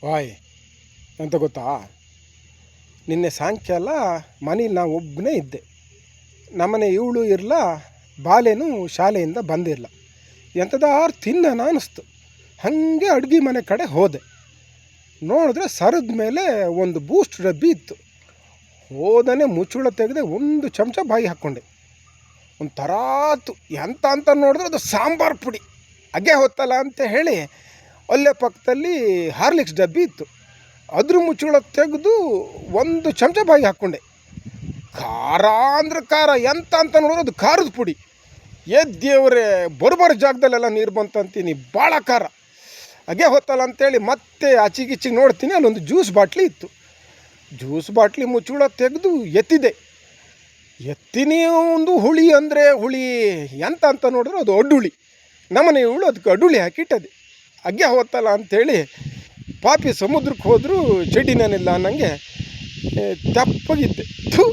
Y ಅಂತ ಗೊತ್ತಾ, ನಿನ್ನೆ ಸಾಯಂಕಾಲ ಮನೇಲಿ ನಾವು ಒಬ್ಬನೇ ಇದ್ದೆ. ನಮ್ಮನೆ ಇವಳು ಇರಲ್ಲ, ಬಾಲೆನೂ ಶಾಲೆಯಿಂದ ಬಂದಿರಲ್ಲ. ಎಂಥದಾರು ತಿನ್ನೋಣ ಅನ್ನಿಸ್ತು. ಹಾಗೆ ಅಡುಗೆ ಮನೆ ಕಡೆ ಹೋದೆ. ನೋಡಿದ್ರೆ ಸರದ ಮೇಲೆ ಒಂದು ಬೂಸ್ಟ್ ಡಬ್ಬಿ ಇತ್ತು. ಹೋದನೆ ಮುಚ್ಚುಳ ತೆಗೆದೆ ಒಂದು ಚಮಚ ಬಾಯಿ ಹಾಕ್ಕೊಂಡೆ. ಒಂದು ತರಾತು ಎಂತ ಅಂತ ನೋಡಿದ್ರೆ ಅದು ಸಾಂಬಾರು ಪುಡಿ. ಅಗೆ ಹೊತ್ತಲ್ಲ ಅಂತ ಹೇಳಿ ಅಲ್ಲೇ ಪಕ್ಕದಲ್ಲಿ ಹಾರ್ಲಿಕ್ಸ್ ಡಬ್ಬಿ ಇತ್ತು. ಅದ್ರ ಮುಚ್ಚುಳ ತೆಗೆದು ಒಂದು ಚಮಚ ಬಾಯಿ ಹಾಕ್ಕೊಂಡೆ. ಖಾರ ಅಂದ್ರೆ ಖಾರ, ಎಂತ ಅಂತ ನೋಡಿದ್ರೆ ಅದು ಖಾರದ ಪುಡಿ. ದೇವ್ರೆ, ಬರಬಾರ ಜಾಗದಲ್ಲೆಲ್ಲ ನೀರು ಬಂತಂತೀನಿ, ಭಾಳ ಖಾರ. ಅಗೆ ಹೊತ್ತಲ್ಲ ಅಂತೇಳಿ ಮತ್ತೆ ಆಚಿಗಿಚ್ಚಿಗೆ ನೋಡ್ತೀನಿ, ಅಲ್ಲೊಂದು ಜ್ಯೂಸ್ ಬಾಟ್ಲಿ ಇತ್ತು. ಜ್ಯೂಸ್ ಬಾಟ್ಲಿ ಮುಚ್ಚುಳ ತೆಗೆದು ಎತ್ತೀನಿ. ಒಂದು ಹುಳಿ ಅಂದರೆ ಹುಳಿ, ಎಂತ ಅಂತ ನೋಡಿದ್ರೆ ಅದು ಅಡ್ಡುಳಿ. ನಮ್ಮನೆ ಇವಳು ಅದಕ್ಕೆ ಅಡ್ಡುಳಿ ಹಾಕಿಟ್ಟದೆ. ಅಗ್ಗೆ ಹೊತ್ತಲ್ಲ ಅಂಥೇಳಿ ಪಾಪಿ ಸಮುದ್ರಕ್ಕೆ ಹೋದರೂ ಚಡ್ಡಿನೇನಿಲ್ಲ ಅನ್ನಂಗೆ ತೆಪ್ಪಗಿದ್ದೆ. ಥೂ.